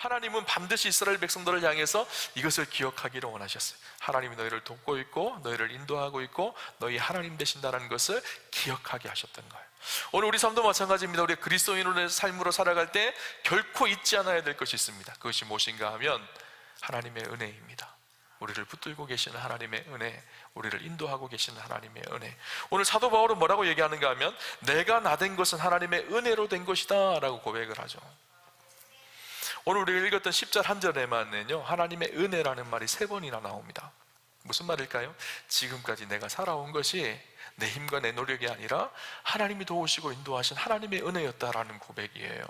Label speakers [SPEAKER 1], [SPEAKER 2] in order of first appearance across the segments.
[SPEAKER 1] 하나님은 반드시 이스라엘 백성들을 향해서 이것을 기억하기를 원하셨어요. 하나님이 너희를 돕고 있고 너희를 인도하고 있고 너희 하나님 되신다는 것을 기억하게 하셨던 거예요. 오늘 우리 삶도 마찬가지입니다. 우리 그리스도인의 삶으로 살아갈 때 결코 잊지 않아야 될 것이 있습니다. 그것이 무엇인가 하면 하나님의 은혜입니다. 우리를 붙들고 계시는 하나님의 은혜, 우리를 인도하고 계시는 하나님의 은혜. 오늘 사도 바울은 뭐라고 얘기하는가 하면 내가 나 된 것은 하나님의 은혜로 된 것이다 라고 고백을 하죠. 오늘 우리가 읽었던 10절 한 절에만은요 하나님의 은혜라는 말이 3번이나 나옵니다. 무슨 말일까요? 지금까지 내가 살아온 것이 내 힘과 내 노력이 아니라 하나님이 도우시고 인도하신 하나님의 은혜였다라는 고백이에요.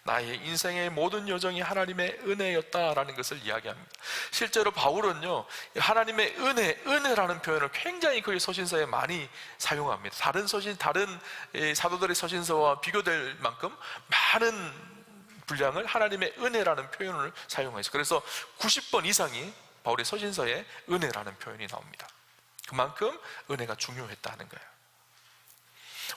[SPEAKER 1] 나의 인생의 모든 여정이 하나님의 은혜였다라는 것을 이야기합니다. 실제로 바울은요 하나님의 은혜라는 표현을 굉장히 그의 서신서에 많이 사용합니다. 다른 사도들의 서신서와 비교될 만큼 많은 분량을 하나님의 은혜라는 표현을 사용해서, 그래서 90번 이상이 바울의 서신서에 은혜라는 표현이 나옵니다. 그만큼 은혜가 중요했다는 거예요.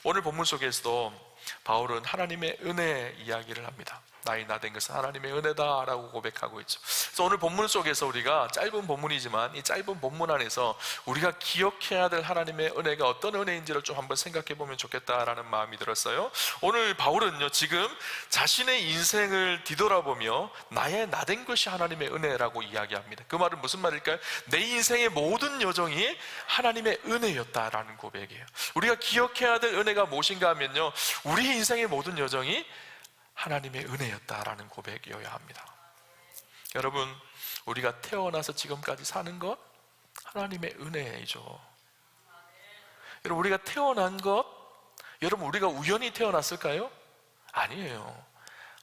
[SPEAKER 1] 오늘 본문 속에서도 바울은 하나님의 은혜 이야기를 합니다. 나의 나 된 것은 하나님의 은혜다 라고 고백하고 있죠. 그래서 오늘 본문 속에서 우리가 짧은 본문이지만 이 짧은 본문 안에서 우리가 기억해야 될 하나님의 은혜가 어떤 은혜인지를 좀 한번 생각해 보면 좋겠다라는 마음이 들었어요. 오늘 바울은요 지금 자신의 인생을 뒤돌아보며 나의 나 된 것이 하나님의 은혜라고 이야기합니다. 그 말은 무슨 말일까요? 내 인생의 모든 여정이 하나님의 은혜였다라는 고백이에요. 우리가 기억해야 될 은혜가 무엇인가 하면요 우리 인생의 모든 여정이 하나님의 은혜였다라는 고백이어야 합니다. 여러분, 우리가 태어나서 지금까지 사는 것 하나님의 은혜이죠. 여러분, 우리가 태어난 것, 여러분 우리가 우연히 태어났을까요? 아니에요.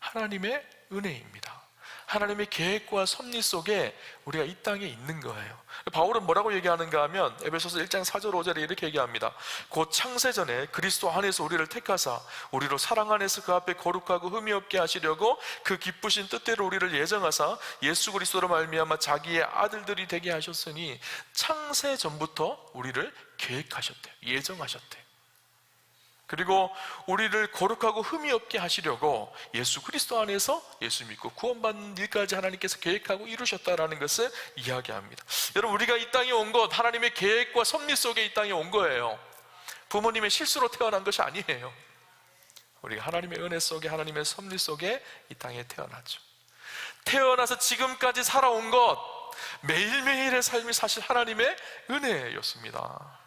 [SPEAKER 1] 하나님의 은혜입니다. 하나님의 계획과 섭리 속에 우리가 이 땅에 있는 거예요. 바울은 뭐라고 얘기하는가 하면 에베소서 1장 4절 5절에 이렇게 얘기합니다. 곧 창세전에 그리스도 안에서 우리를 택하사 우리로 사랑 안에서 그 앞에 거룩하고 흠이 없게 하시려고 그 기쁘신 뜻대로 우리를 예정하사 예수 그리스도로 말미암아 자기의 아들들이 되게 하셨으니 창세전부터 우리를 계획하셨대요. 예정하셨대요. 그리고 우리를 거룩하고 흠이 없게 하시려고 예수 그리스도 안에서 예수 믿고 구원받는 일까지 하나님께서 계획하고 이루셨다라는 것을 이야기합니다. 여러분, 우리가 이 땅에 온 것 하나님의 계획과 섭리 속에 이 땅에 온 거예요. 부모님의 실수로 태어난 것이 아니에요. 우리가 하나님의 은혜 속에 하나님의 섭리 속에 이 땅에 태어났죠. 태어나서 지금까지 살아온 것 매일매일의 삶이 사실 하나님의 은혜였습니다.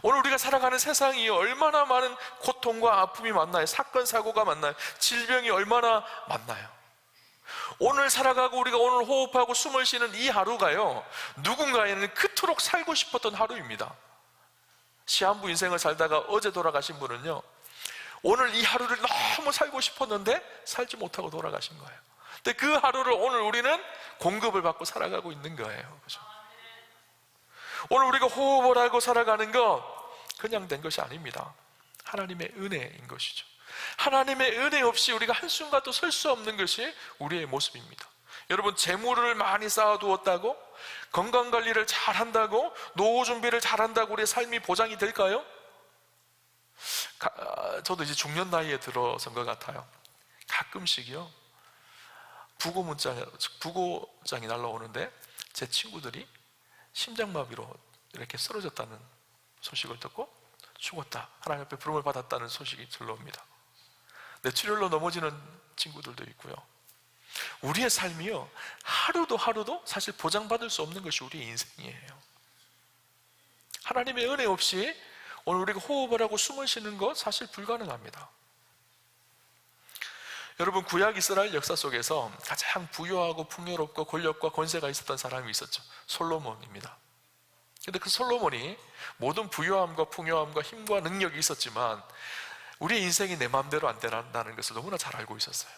[SPEAKER 1] 오늘 우리가 살아가는 세상이 얼마나 많은 고통과 아픔이 많나요? 사건 사고가 많나요? 질병이 얼마나 많나요? 오늘 살아가고 우리가 오늘 호흡하고 숨을 쉬는 이 하루가요 누군가에는 그토록 살고 싶었던 하루입니다. 시한부 인생을 살다가 어제 돌아가신 분은요 오늘 이 하루를 너무 살고 싶었는데 살지 못하고 돌아가신 거예요. 근데 그 하루를 오늘 우리는 공급을 받고 살아가고 있는 거예요. 그렇죠? 오늘 우리가 호흡을 하고 살아가는 것 그냥 된 것이 아닙니다. 하나님의 은혜인 것이죠. 하나님의 은혜 없이 우리가 한순간도 설 수 없는 것이 우리의 모습입니다. 여러분, 재물을 많이 쌓아두었다고, 건강관리를 잘한다고, 노후 준비를 잘한다고 우리의 삶이 보장이 될까요? 저도 이제 중년 나이에 들어선 것 같아요. 가끔씩이요 부고장이 날라오는데 제 친구들이 심장마비로 이렇게 쓰러졌다는 소식을 듣고 죽었다, 하나님 앞에 부름을 받았다는 소식이 들려옵니다. 뇌출혈로 넘어지는 친구들도 있고요. 우리의 삶이요 하루도 사실 보장받을 수 없는 것이 우리의 인생이에요. 하나님의 은혜 없이 오늘 우리가 호흡을 하고 숨을 쉬는 것 사실 불가능합니다. 여러분, 구약 이스라엘 역사 속에서 가장 부유하고 풍요롭고 권력과 권세가 있었던 사람이 있었죠. 솔로몬입니다. 근데 그 솔로몬이 모든 부유함과 풍요함과 힘과 능력이 있었지만 우리의 인생이 내 마음대로 안 된다는 것을 너무나 잘 알고 있었어요.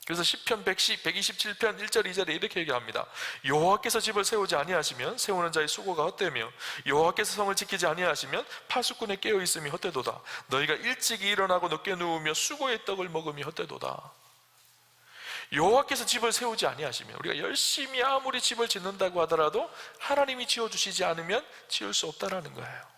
[SPEAKER 1] 그래서 시편 127편 1절 2절에 이렇게 얘기합니다. 여호와께서 집을 세우지 아니하시면 세우는 자의 수고가 헛되며 여호와께서 성을 지키지 아니하시면 파수꾼에 깨어있음이 헛되도다. 너희가 일찍이 일어나고 늦게 누우며 수고의 떡을 먹음이 헛되도다. 여호와께서 집을 세우지 아니하시면, 우리가 열심히 아무리 집을 짓는다고 하더라도 하나님이 지어주시지 않으면 지을 수 없다라는 거예요.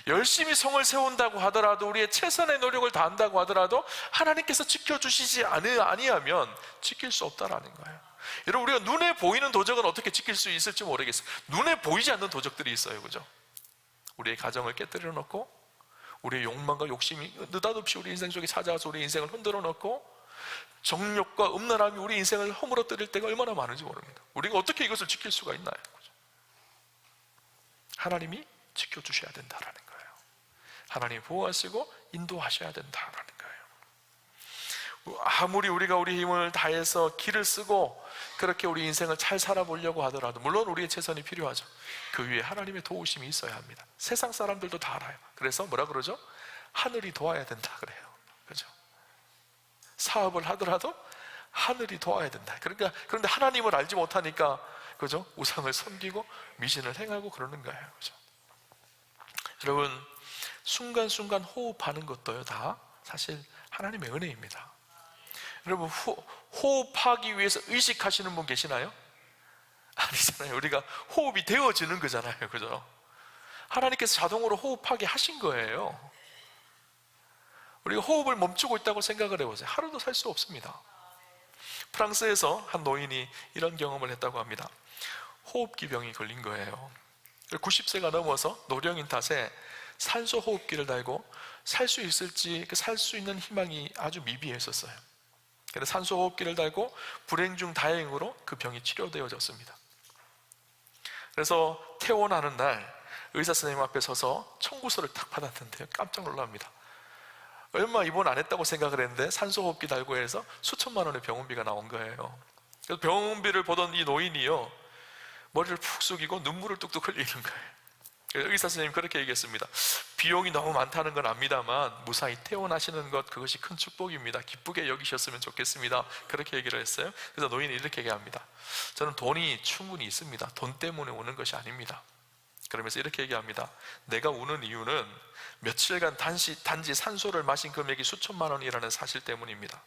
[SPEAKER 1] 열심히 성을 세운다고 하더라도, 우리의 최선의 노력을 다한다고 하더라도 하나님께서 지켜주시지 아니하면 지킬 수 없다라는 거예요. 여러분, 우리가 눈에 보이는 도적은 어떻게 지킬 수 있을지 모르겠어요. 눈에 보이지 않는 도적들이 있어요. 그죠? 우리의 가정을 깨뜨려 놓고, 우리의 욕망과 욕심이 느닷없이 우리 인생 속에 찾아와서 우리 인생을 흔들어 놓고, 정욕과 음란함이 우리 인생을 허물어뜨릴 때가 얼마나 많은지 모릅니다. 우리가 어떻게 이것을 지킬 수가 있나요? 그죠? 하나님이 지켜주셔야 된다라는 거예요. 하나님이 보호하시고 인도하셔야 된다라는 거예요. 아무리 우리가 우리 힘을 다해서 길을 쓰고 그렇게 우리 인생을 잘 살아보려고 하더라도, 물론 우리의 최선이 필요하죠. 그 위에 하나님의 도우심이 있어야 합니다. 세상 사람들도 다 알아요. 그래서 뭐라 그러죠? 하늘이 도와야 된다 그래요. 그죠? 사업을 하더라도 하늘이 도와야 된다. 그런데 하나님을 알지 못하니까, 그죠? 우상을 섬기고 미신을 행하고 그러는 거예요. 그죠? 여러분, 순간순간 호흡하는 것도요, 다 사실 하나님의 은혜입니다. 여러분, 호흡하기 위해서 의식하시는 분 계시나요? 아니잖아요. 우리가 호흡이 되어지는 거잖아요. 그죠? 하나님께서 자동으로 호흡하게 하신 거예요. 우리가 호흡을 멈추고 있다고 생각을 해보세요. 하루도 살 수 없습니다. 프랑스에서 한 노인이 이런 경험을 했다고 합니다. 호흡기 병이 걸린 거예요. 90세가 넘어서 노령인 탓에 산소 호흡기를 달고 살 수 있을지, 살 수 있는 희망이 아주 미비했었어요. 그래서 산소 호흡기를 달고 불행 중 다행으로 그 병이 치료되어졌습니다. 그래서 퇴원하는 날 의사 선생님 앞에 서서 청구서를 딱 받았는데요, 깜짝 놀랍니다. 얼마 입원 안 했다고 생각을 했는데 산소 호흡기 달고 해서 수천만 원의 병원비가 나온 거예요. 그래서 병원비를 보던 이 노인이요, 머리를 푹 숙이고 눈물을 뚝뚝 흘리는 거예요. 의사 선생님 그렇게 얘기했습니다. 비용이 너무 많다는 건 압니다만 무사히 퇴원하시는 것, 그것이 큰 축복입니다. 기쁘게 여기셨으면 좋겠습니다. 그렇게 얘기를 했어요. 그래서 노인이 이렇게 얘기합니다. 저는 돈이 충분히 있습니다. 돈 때문에 우는 것이 아닙니다. 그러면서 이렇게 얘기합니다. 내가 우는 이유는 며칠간 단지 산소를 마신 금액이 수천만 원이라는 사실 때문입니다.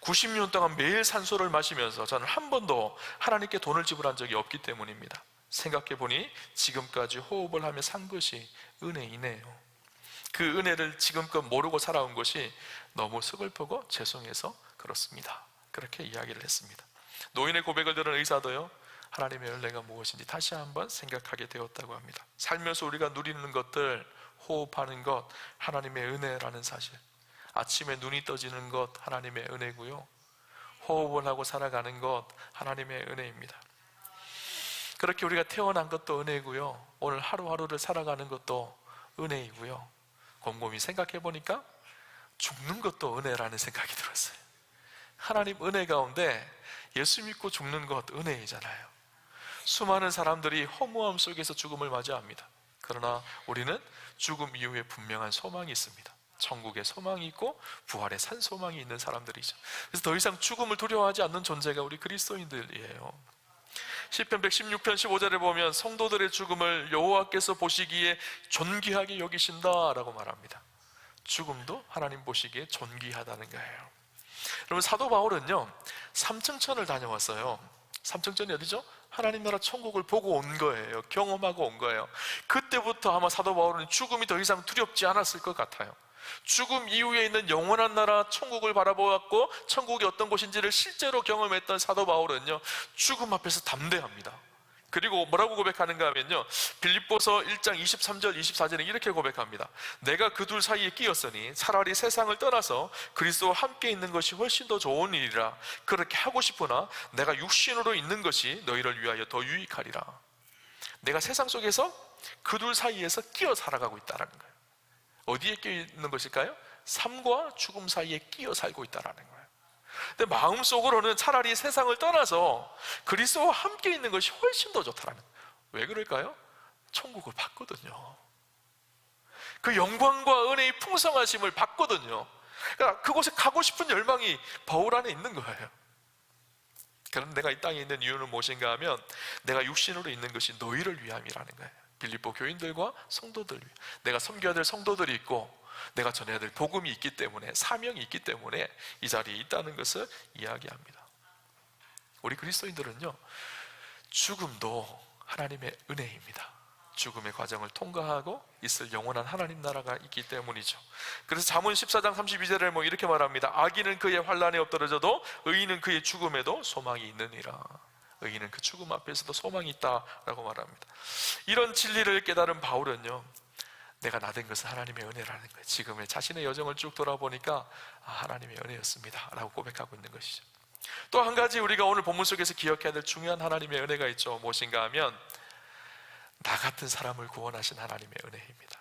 [SPEAKER 1] 90년 동안 매일 산소를 마시면서 저는 한 번도 하나님께 돈을 지불한 적이 없기 때문입니다. 생각해보니 지금까지 호흡을 하며 산 것이 은혜이네요. 그 은혜를 지금껏 모르고 살아온 것이 너무 서글프고 죄송해서 그렇습니다. 그렇게 이야기를 했습니다. 노인의 고백을 들은 의사도요, 하나님의 은혜가 무엇인지 다시 한번 생각하게 되었다고 합니다. 살면서 우리가 누리는 것들, 호흡하는 것, 하나님의 은혜라는 사실. 아침에 눈이 떠지는 것, 하나님의 은혜고요, 호흡을 하고 살아가는 것, 하나님의 은혜입니다. 그렇게 우리가 태어난 것도 은혜고요, 오늘 하루하루를 살아가는 것도 은혜이고요, 곰곰이 생각해 보니까 죽는 것도 은혜라는 생각이 들었어요. 하나님 은혜 가운데 예수 믿고 죽는 것 은혜이잖아요. 수많은 사람들이 허무함 속에서 죽음을 맞이합니다. 그러나 우리는 죽음 이후에 분명한 소망이 있습니다. 천국의 소망이 있고 부활의 산 소망이 있는 사람들이죠. 그래서 더 이상 죽음을 두려워하지 않는 존재가 우리 그리스도인들이에요. 시편 116편 15절에 보면 성도들의 죽음을 여호와께서 보시기에 존귀하게 여기신다라고 말합니다. 죽음도 하나님 보시기에 존귀하다는 거예요. 여러분, 사도 바울은요 3층천을 다녀왔어요. 3층천이 어디죠? 하나님 나라 천국을 보고 온 거예요. 경험하고 온 거예요. 그때부터 아마 사도 바울은 죽음이 더 이상 두렵지 않았을 것 같아요. 죽음 이후에 있는 영원한 나라 천국을 바라보았고 천국이 어떤 곳인지를 실제로 경험했던 사도 바울은요 죽음 앞에서 담대합니다. 그리고 뭐라고 고백하는가 하면요, 빌립보서 1장 23절 24절에 이렇게 고백합니다. 내가 그 둘 사이에 끼었으니 차라리 세상을 떠나서 그리스도와 함께 있는 것이 훨씬 더 좋은 일이라. 그렇게 하고 싶으나 내가 육신으로 있는 것이 너희를 위하여 더 유익하리라. 내가 세상 속에서 그 둘 사이에서 끼어 살아가고 있다는 거예요. 어디에 끼어 있는 것일까요? 삶과 죽음 사이에 끼어 살고 있다는 거예요. 근데 마음속으로는 차라리 세상을 떠나서 그리스도와 함께 있는 것이 훨씬 더 좋다라는. 왜 그럴까요? 천국을 봤거든요. 그 영광과 은혜의 풍성하심을 봤거든요. 그러니까 그곳에 가고 싶은 열망이 바울 안에 있는 거예요. 그럼 내가 이 땅에 있는 이유는 무엇인가 하면 내가 육신으로 있는 것이 너희를 위함이라는 거예요. 빌립보 교인들과 성도들 위해, 내가 섬겨야 될 성도들이 있고 내가 전해야 될 복음이 있기 때문에, 사명이 있기 때문에 이 자리에 있다는 것을 이야기합니다. 우리 그리스도인들은요 죽음도 하나님의 은혜입니다. 죽음의 과정을 통과하고 있을 영원한 하나님 나라가 있기 때문이죠. 그래서 잠언 14장 32절에 이렇게 말합니다. 악인은 그의 환난에 엎드러져도 의인은 그의 죽음에도 소망이 있느니라. 의인은 그 죽음 앞에서도 소망이 있다라고 말합니다. 이런 진리를 깨달은 바울은요, 내가 나된 것은 하나님의 은혜라는 거예요. 지금의 자신의 여정을 쭉 돌아보니까 하나님의 은혜였습니다 라고 고백하고 있는 것이죠. 또 한 가지 우리가 오늘 본문 속에서 기억해야 될 중요한 하나님의 은혜가 있죠. 무엇인가 하면 나 같은 사람을 구원하신 하나님의 은혜입니다.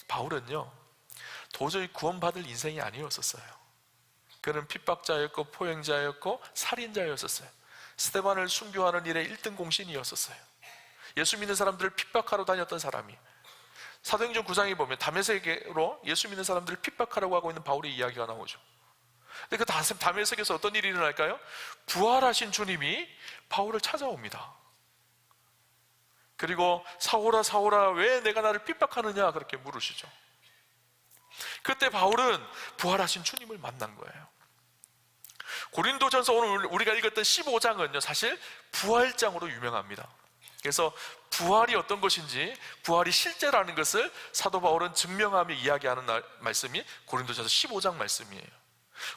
[SPEAKER 1] 바울은요, 도저히 구원받을 인생이 아니었었어요. 그는 핍박자였고 포행자였고 살인자였었어요. 스데반을 순교하는 일에 1등 공신이었었어요. 예수 믿는 사람들을 핍박하러 다녔던 사람이, 사도행전 9장에 보면 다메섹으로 예수 믿는 사람들을 핍박하라고 하고 있는 바울의 이야기가 나오죠. 근데 그 다메섹에서 어떤 일이 일어날까요? 부활하신 주님이 바울을 찾아옵니다. 그리고 사울아 사울아 왜 내가 나를 핍박하느냐 그렇게 물으시죠. 그때 바울은 부활하신 주님을 만난 거예요. 고린도전서 오늘 우리가 읽었던 15장은요 사실 부활장으로 유명합니다. 그래서 부활이 어떤 것인지, 부활이 실제라는 것을 사도 바울은 증명하며 이야기하는 말씀이 고린도전서 15장 말씀이에요.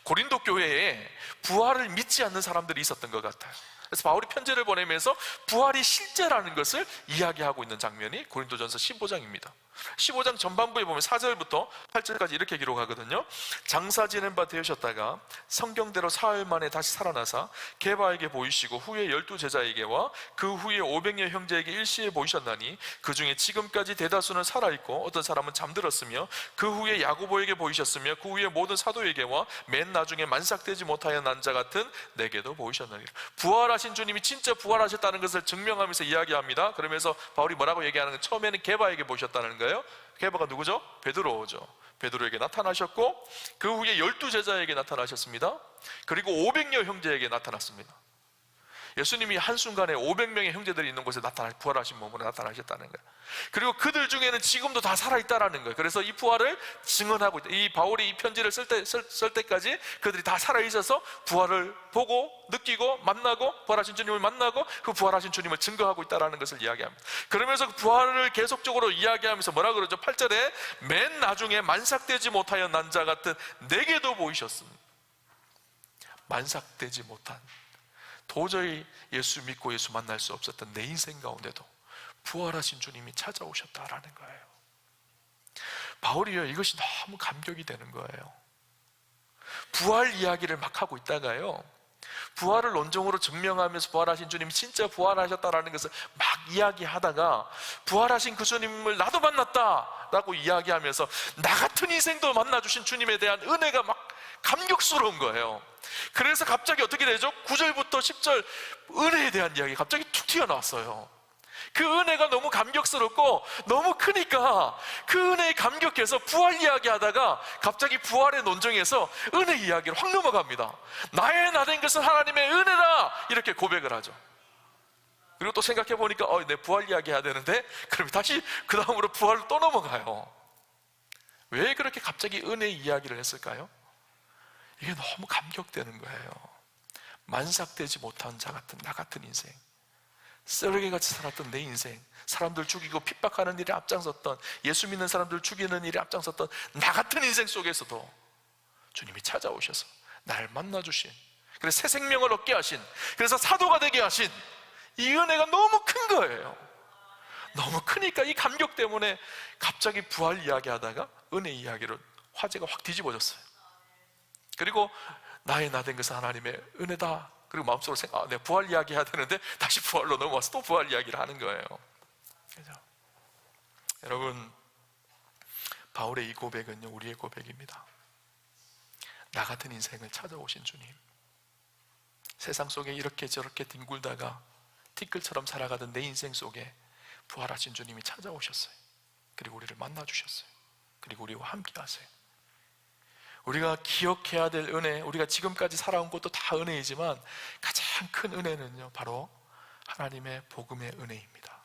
[SPEAKER 1] 고린도 교회에 부활을 믿지 않는 사람들이 있었던 것 같아요. 그래서 바울이 편지를 보내면서 부활이 실제라는 것을 이야기하고 있는 장면이 고린도전서 15장입니다 15장 전반부에 보면 4절부터 8절까지 이렇게 기록하거든요. 장사 지낸 바 되셨다가 성경대로 사흘 만에 다시 살아나사 게바에게 보이시고 후에 12제자에게와 그 후에 500여 형제에게 일시에 보이셨나니 그 중에 지금까지 대다수는 살아있고 어떤 사람은 잠들었으며 그 후에 야고보에게 보이셨으며 그 후에 모든 사도에게와 맨 나중에 만삭되지 못하여 난 자 같은 내게도 보이셨나니. 부활하신 주님이 진짜 부활하셨다는 것을 증명하면서 이야기합니다. 그러면서 바울이 뭐라고 얘기하는 거예요? 처음에는 게바에게 보이셨다는 거예요. 게바가 누구죠? 베드로죠. 베드로에게 나타나셨고 그 후에 12제자에게 나타나셨습니다. 그리고 500여 형제에게 나타났습니다. 예수님이 한순간에 500명의 형제들이 있는 곳에 부활하신 몸으로 나타나셨다는 거예요. 그리고 그들 중에는 지금도 다 살아있다라는 거예요. 그래서 이 부활을 증언하고 있다. 이 바울이 이 편지를 쓸 때까지 그들이 다 살아있어서 부활을 보고 느끼고 만나고 부활하신 주님을 만나고 그 부활하신 주님을 증거하고 있다는 것을 이야기합니다. 그러면서 그 부활을 계속적으로 이야기하면서 뭐라 그러죠? 8절에 맨 나중에 만삭되지 못하여 난 자 같은 내게도 보이셨습니다. 만삭되지 못한, 도저히 예수 믿고 예수 만날 수 없었던 내 인생 가운데도 부활하신 주님이 찾아오셨다라는 거예요. 바울이요, 이것이 너무 감격이 되는 거예요. 부활 이야기를 막 하고 있다가요, 부활을 논증으로 증명하면서 부활하신 주님이 진짜 부활하셨다라는 것을 막 이야기하다가 부활하신 그 주님을 나도 만났다라고 이야기하면서 나 같은 인생도 만나주신 주님에 대한 은혜가 막 감격스러운 거예요. 그래서 갑자기 어떻게 되죠? 9절부터 10절 은혜에 대한 이야기 갑자기 툭 튀어나왔어요. 그 은혜가 너무 감격스럽고 너무 크니까 그 은혜에 감격해서 부활 이야기하다가 갑자기 부활의 논증에서 은혜 이야기를 확 넘어갑니다. 나의 나된 것은 하나님의 은혜다 이렇게 고백을 하죠. 그리고 또 생각해 보니까 내 부활 이야기 해야 되는데 그러면 다시 그 다음으로 부활로 또 넘어가요. 왜 그렇게 갑자기 은혜 이야기를 했을까요? 이게 너무 감격되는 거예요. 만삭되지 못한 자 같은 나 같은 인생, 쓰레기같이 살았던 내 인생, 사람들 죽이고 핍박하는 일에 앞장섰던, 예수 믿는 사람들 죽이는 일에 앞장섰던 나 같은 인생 속에서도 주님이 찾아오셔서 나를 만나주신, 그래서 새 생명을 얻게 하신, 그래서 사도가 되게 하신 이 은혜가 너무 큰 거예요. 너무 크니까 이 감격 때문에 갑자기 부활 이야기하다가 은혜 이야기로 화제가 확 뒤집어졌어요. 그리고 나의 나된 것은 하나님의 은혜다. 그리고 마음속으로 내가 부활 이야기 해야 되는데 다시 부활로 넘어와서 또 부활 이야기를 하는 거예요. 그죠? 여러분, 바울의 이 고백은요, 우리의 고백입니다. 나 같은 인생을 찾아오신 주님, 세상 속에 이렇게 저렇게 뒹굴다가 티끌처럼 살아가던 내 인생 속에 부활하신 주님이 찾아오셨어요. 그리고 우리를 만나주셨어요. 그리고 우리와 함께 하세요. 우리가 기억해야 될 은혜, 우리가 지금까지 살아온 것도 다 은혜이지만 가장 큰 은혜는요, 바로 하나님의 복음의 은혜입니다.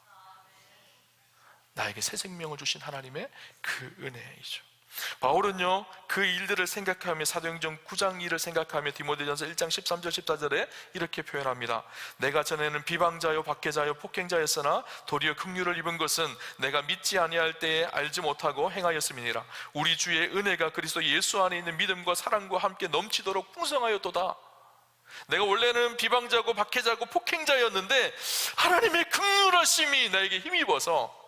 [SPEAKER 1] 나에게 새 생명을 주신 하나님의 그 은혜이죠. 바울은요, 그 일들을 생각하며 사도행전 9장 2를 생각하며 디모데전서 1장 13절 14절에 이렇게 표현합니다. 내가 전에는 비방자요 박해자요 폭행자였으나 도리어 긍휼을 입은 것은 내가 믿지 아니할 때에 알지 못하고 행하였음이니라. 우리 주의 은혜가 그리스도 예수 안에 있는 믿음과 사랑과 함께 넘치도록 풍성하였도다. 내가 원래는 비방자고 박해자고 폭행자였는데 하나님의 긍휼하심이 나에게 힘입어서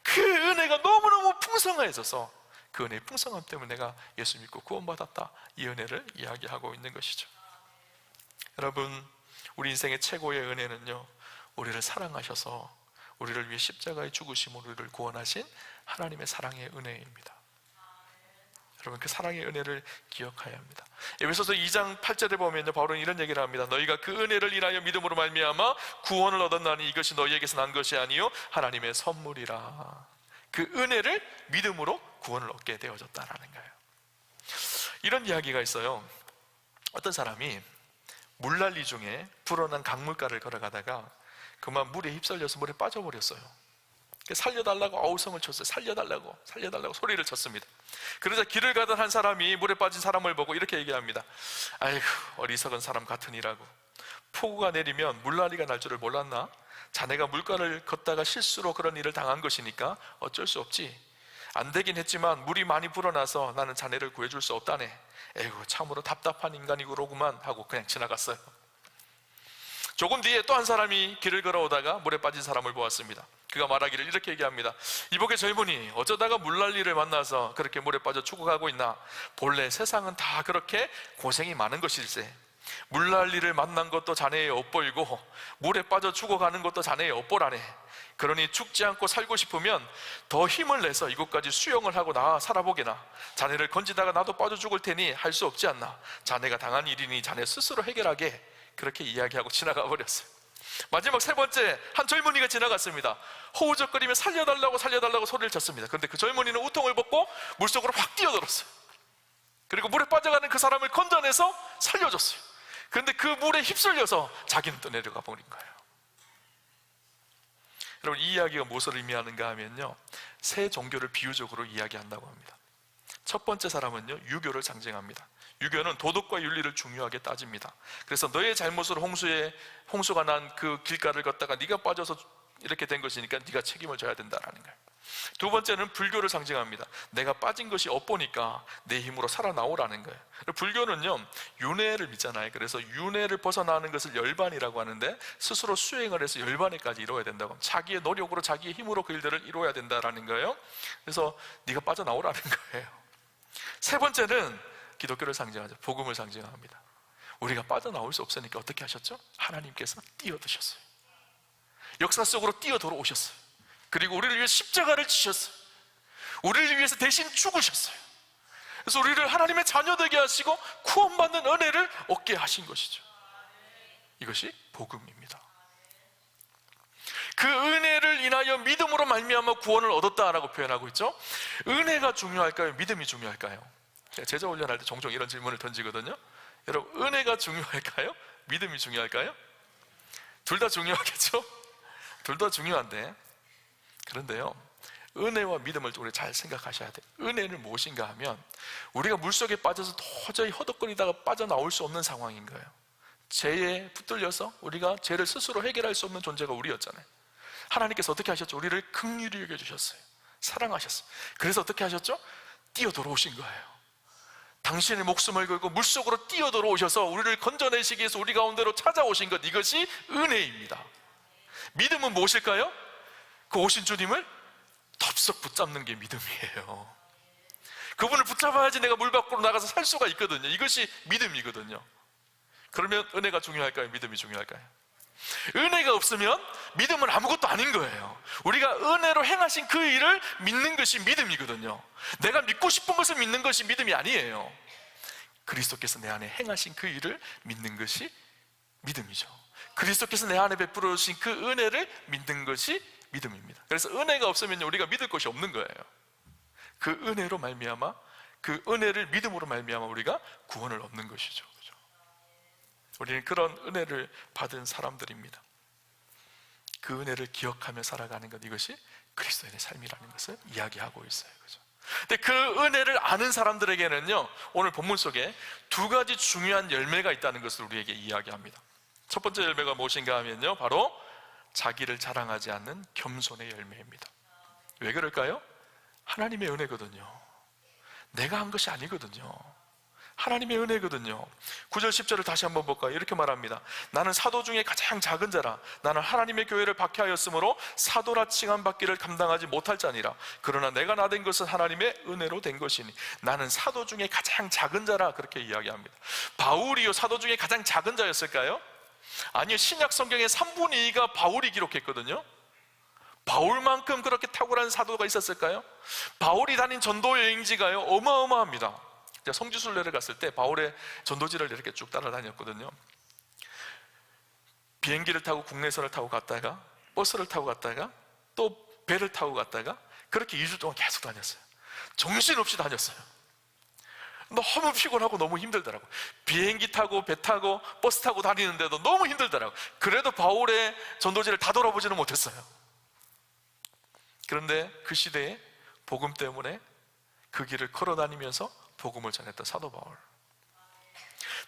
[SPEAKER 1] 그 은혜가 너무너무 풍성해져서 그 은혜의 풍성함 때문에 내가 예수 믿고 구원받았다, 이 은혜를 이야기하고 있는 것이죠. 여러분, 우리 인생의 최고의 은혜는요, 우리를 사랑하셔서 우리를 위해 십자가에 죽으심으로 우리를 구원하신 하나님의 사랑의 은혜입니다. 여러분, 그 사랑의 은혜를 기억해야 합니다. 에베소서 2장 8절에 보면 바울은 이런 얘기를 합니다. 너희가 그 은혜를 인하여 믿음으로 말미암아 구원을 얻었나니 이것이 너희에게서 난 것이 아니요 하나님의 선물이라. 그 은혜를 믿음으로 구원을 얻게 되어졌다라는 거예요. 이런 이야기가 있어요. 어떤 사람이 물난리 중에 불어난 강물가를 걸어가다가 그만 물에 휩쓸려서 물에 빠져버렸어요. 살려달라고 어우성을 쳤어요. 살려달라고 소리를 쳤습니다. 그러자 길을 가던 한 사람이 물에 빠진 사람을 보고 이렇게 얘기합니다. 아이고, 어리석은 사람 같으니라고. 폭우가 내리면 물난리가 날 줄을 몰랐나? 자네가 물가를 걷다가 실수로 그런 일을 당한 것이니까 어쩔 수 없지. 안 되긴 했지만 물이 많이 불어나서 나는 자네를 구해줄 수 없다네. 에이구, 참으로 답답한 인간이구로구만 하고 그냥 지나갔어요. 조금 뒤에 또 한 사람이 길을 걸어오다가 물에 빠진 사람을 보았습니다. 그가 말하기를 이렇게 얘기합니다. 이복의 젊은이, 어쩌다가 물난리를 만나서 그렇게 물에 빠져 죽어가고 있나? 본래 세상은 다 그렇게 고생이 많은 것일세. 물난리를 만난 것도 자네의 업보이고 물에 빠져 죽어가는 것도 자네의 업보라네. 그러니 죽지 않고 살고 싶으면 더 힘을 내서 이곳까지 수영을 하고 나와 살아보게나. 자네를 건지다가 나도 빠져 죽을 테니 할 수 없지 않나. 자네가 당한 일이니 자네 스스로 해결하게. 그렇게 이야기하고 지나가 버렸어요. 마지막 세 번째, 한 젊은이가 지나갔습니다. 호우적거리며 살려달라고 소리를 쳤습니다. 그런데 그 젊은이는 우통을 벗고 물속으로 확 뛰어들었어요. 그리고 물에 빠져가는 그 사람을 건져내서 살려줬어요. 그런데 그 물에 휩쓸려서 자기는 또 내려가 버린 거예요. 여러분, 이 이야기가 무엇을 의미하는가 하면요, 세 종교를 비유적으로 이야기한다고 합니다. 첫 번째 사람은요, 유교를 상징합니다. 유교는 도덕과 윤리를 중요하게 따집니다. 그래서 너의 잘못으로 홍수가 난 그 길가를 걷다가 네가 빠져서 이렇게 된 것이니까 네가 책임을 져야 된다라는 거예요. 두 번째는 불교를 상징합니다. 내가 빠진 것이 업보니까 내 힘으로 살아나오라는 거예요. 불교는요, 윤회를 믿잖아요. 그래서 윤회를 벗어나는 것을 열반이라고 하는데, 스스로 수행을 해서 열반에까지 이루어야 된다고 합니다. 자기의 노력으로 자기의 힘으로 그 일들을 이루어야 된다라는 거예요. 그래서 네가 빠져나오라는 거예요. 세 번째는 기독교를 상징하죠. 복음을 상징합니다. 우리가 빠져나올 수 없으니까 어떻게 하셨죠? 하나님께서 뛰어드셨어요. 역사 속으로 뛰어 들어오셨어요. 그리고 우리를 위해 십자가를 지셨어요. 우리를 위해서 대신 죽으셨어요. 그래서 우리를 하나님의 자녀 되게 하시고 구원받는 은혜를 얻게 하신 것이죠. 이것이 복음입니다. 그 은혜를 인하여 믿음으로 말미암아 구원을 얻었다라고 표현하고 있죠. 은혜가 중요할까요? 믿음이 중요할까요? 제가 제자 훈련할 때 종종 이런 질문을 던지거든요. 여러분, 은혜가 중요할까요? 믿음이 중요할까요? 둘 다 중요하겠죠? 둘 다 중요한데, 그런데요, 은혜와 믿음을 우리 잘 생각하셔야 돼요. 은혜는 무엇인가 하면 우리가 물속에 빠져서 도저히 허덕거리다가 빠져나올 수 없는 상황인 거예요. 죄에 붙들려서 우리가 죄를 스스로 해결할 수 없는 존재가 우리였잖아요. 하나님께서 어떻게 하셨죠? 우리를 긍휼히 여겨주셨어요. 사랑하셨어요. 그래서 어떻게 하셨죠? 뛰어들어오신 거예요. 당신의 목숨을 걸고 물속으로 뛰어들어오셔서 우리를 건져내시기 위해서 우리 가운데로 찾아오신 것, 이것이 은혜입니다. 믿음은 무엇일까요? 그 오신 주님을 덥석 붙잡는 게 믿음이에요. 그분을 붙잡아야지 내가 물 밖으로 나가서 살 수가 있거든요. 이것이 믿음이거든요. 그러면 은혜가 중요할까요? 믿음이 중요할까요? 은혜가 없으면 믿음은 아무것도 아닌 거예요. 우리가 은혜로 행하신 그 일을 믿는 것이 믿음이거든요. 내가 믿고 싶은 것을 믿는 것이 믿음이 아니에요. 그리스도께서 내 안에 행하신 그 일을 믿는 것이 믿음이죠. 그리스도께서 내 안에 베풀어 주신 그 은혜를 믿는 것이 믿음입니다. 그래서 은혜가 없으면 우리가 믿을 것이 없는 거예요. 그 은혜로 말미암아, 그 은혜를 믿음으로 말미암아 우리가 구원을 얻는 것이죠. 그렇죠? 우리는 그런 은혜를 받은 사람들입니다. 그 은혜를 기억하며 살아가는 것, 이것이 그리스도인의 삶이라는 것을 이야기하고 있어요. 그렇죠? 근데 그 은혜를 아는 사람들에게는요, 오늘 본문 속에 두 가지 중요한 열매가 있다는 것을 우리에게 이야기합니다. 첫 번째 열매가 무엇인가 하면요, 바로 자기를 자랑하지 않는 겸손의 열매입니다. 왜 그럴까요? 하나님의 은혜거든요. 내가 한 것이 아니거든요. 하나님의 은혜거든요. 9절 10절을 다시 한번 볼까요? 이렇게 말합니다. 나는 사도 중에 가장 작은 자라. 나는 하나님의 교회를 박해하였으므로 사도라 칭함 받기를 감당하지 못할 자니라. 그러나 내가 나된 것은 하나님의 은혜로 된 것이니 나는 사도 중에 가장 작은 자라. 그렇게 이야기합니다. 바울이요, 사도 중에 가장 작은 자였을까요? 아니요, 신약 성경의 3분의 2가 바울이 기록했거든요. 바울만큼 그렇게 탁월한 사도가 있었을까요? 바울이 다닌 전도 여행지가요, 어마어마합니다. 성지순례를 갔을 때 바울의 전도지를 이렇게 쭉 따라다녔거든요. 비행기를 타고 국내선을 타고 갔다가 버스를 타고 갔다가 또 배를 타고 갔다가 그렇게 2주 동안 계속 다녔어요. 정신없이 다녔어요. 너무 피곤하고 너무 힘들더라고요. 비행기 타고 배 타고 버스 타고 다니는데도 너무 힘들더라고요. 그래도 바울의 전도지를 다 돌아보지는 못했어요. 그런데 그 시대에 복음 때문에 그 길을 걸어다니면서 복음을 전했던 사도 바울,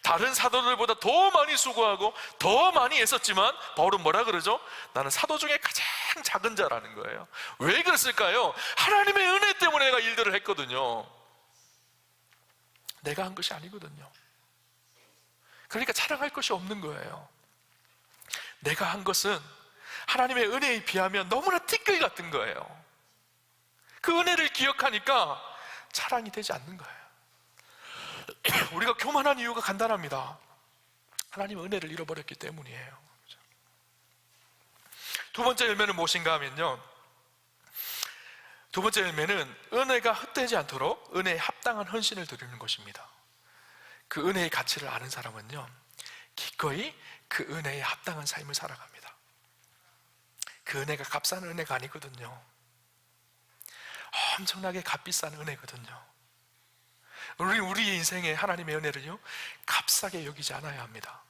[SPEAKER 1] 다른 사도들보다 더 많이 수고하고 더 많이 애썼지만 바울은 뭐라 그러죠? 나는 사도 중에 가장 작은 자라는 거예요. 왜 그랬을까요? 하나님의 은혜 때문에 내가 일들을 했거든요. 내가 한 것이 아니거든요. 그러니까 자랑할 것이 없는 거예요. 내가 한 것은 하나님의 은혜에 비하면 너무나 티끌 같은 거예요. 그 은혜를 기억하니까 자랑이 되지 않는 거예요. 우리가 교만한 이유가 간단합니다. 하나님의 은혜를 잃어버렸기 때문이에요. 두 번째 열매는 무엇인가 하면요, 두 번째 열매는 은혜가 헛되지 않도록 은혜에 합당한 헌신을 드리는 것입니다. 그 은혜의 가치를 아는 사람은요, 기꺼이 그 은혜에 합당한 삶을 살아갑니다. 그 은혜가 값싼 은혜가 아니거든요. 엄청나게 값비싼 은혜거든요. 우리의 인생에 하나님의 은혜를요, 값싸게 여기지 않아야 합니다.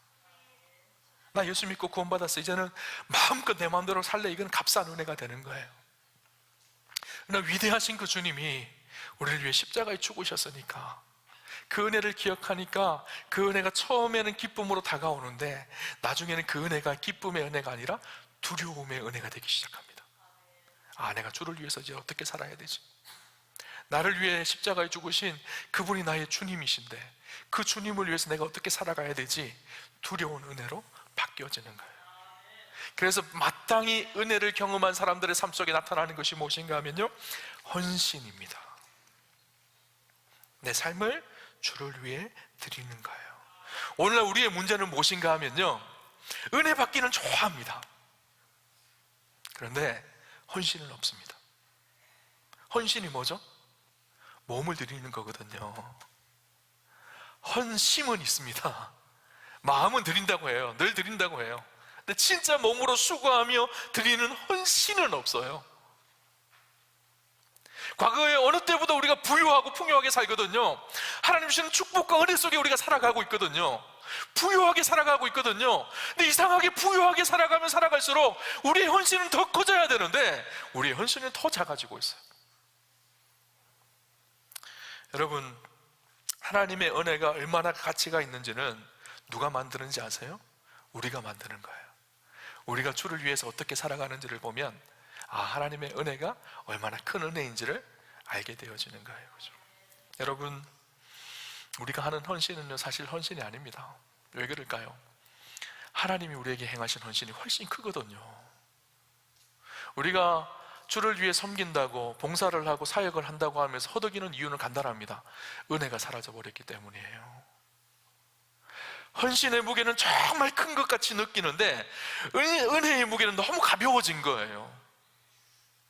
[SPEAKER 1] 나 예수 믿고 구원받았어, 이제는 마음껏 내 마음대로 살래. 이건 값싼 은혜가 되는 거예요. 그러나 위대하신 그 주님이 우리를 위해 십자가에 죽으셨으니까, 그 은혜를 기억하니까 그 은혜가 처음에는 기쁨으로 다가오는데 나중에는 그 은혜가 기쁨의 은혜가 아니라 두려움의 은혜가 되기 시작합니다. 아, 내가 주를 위해서 이제 어떻게 살아야 되지? 나를 위해 십자가에 죽으신 그분이 나의 주님이신데 그 주님을 위해서 내가 어떻게 살아가야 되지? 두려운 은혜로 바뀌어지는 거예요. 그래서 마땅히 은혜를 경험한 사람들의 삶 속에 나타나는 것이 무엇인가 하면요, 헌신입니다. 내 삶을 주를 위해 드리는 거예요. 오늘날 우리의 문제는 무엇인가 하면요, 은혜 받기는 좋아합니다. 그런데 헌신은 없습니다. 헌신이 뭐죠? 몸을 드리는 거거든요. 헌심은 있습니다. 마음은 드린다고 해요. 늘 드린다고 해요. 근데 진짜 몸으로 수고하며 드리는 헌신은 없어요. 과거에 어느 때보다 우리가 부유하고 풍요하게 살거든요. 하나님 주시는 축복과 은혜 속에 우리가 살아가고 있거든요. 부유하게 살아가고 있거든요. 근데 이상하게 부유하게 살아가면 살아갈수록 우리의 헌신은 더 커져야 되는데 우리의 헌신은 더 작아지고 있어요. 여러분, 하나님의 은혜가 얼마나 가치가 있는지는 누가 만드는지 아세요? 우리가 만드는 거예요. 우리가 주를 위해서 어떻게 살아가는지를 보면 아, 하나님의 은혜가 얼마나 큰 은혜인지를 알게 되어지는 거예요. 그죠? 여러분, 우리가 하는 헌신은요, 사실 헌신이 아닙니다. 왜 그럴까요? 하나님이 우리에게 행하신 헌신이 훨씬 크거든요. 우리가 주를 위해 섬긴다고 봉사를 하고 사역을 한다고 하면서 허덕이는 이유는 간단합니다. 은혜가 사라져버렸기 때문이에요. 헌신의 무게는 정말 큰 것 같이 느끼는데 은혜의 무게는 너무 가벼워진 거예요.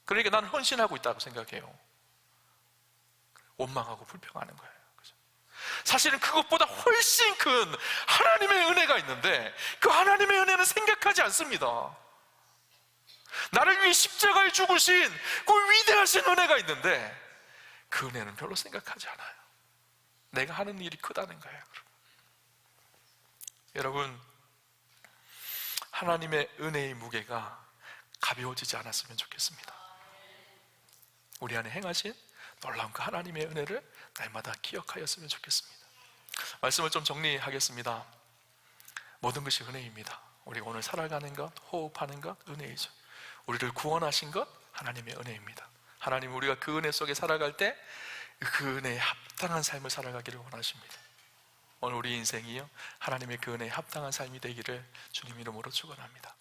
[SPEAKER 1] 그러니까 나는 헌신하고 있다고 생각해요. 원망하고 불평하는 거예요. 사실은 그것보다 훨씬 큰 하나님의 은혜가 있는데 그 하나님의 은혜는 생각하지 않습니다. 나를 위해 십자가에 죽으신 그 위대하신 은혜가 있는데 그 은혜는 별로 생각하지 않아요. 내가 하는 일이 크다는 거예요. 여러분, 하나님의 은혜의 무게가 가벼워지지 않았으면 좋겠습니다. 우리 안에 행하신 놀라운 그 하나님의 은혜를 날마다 기억하였으면 좋겠습니다. 말씀을 좀 정리하겠습니다. 모든 것이 은혜입니다. 우리가 오늘 살아가는 것, 호흡하는 것 은혜이죠. 우리를 구원하신 것 하나님의 은혜입니다. 하나님, 우리가 그 은혜 속에 살아갈 때 그 은혜에 합당한 삶을 살아가기를 원하십니다. 오늘 우리 인생이요 하나님의 그 은혜에 합당한 삶이 되기를 주님 이름으로 축원합니다.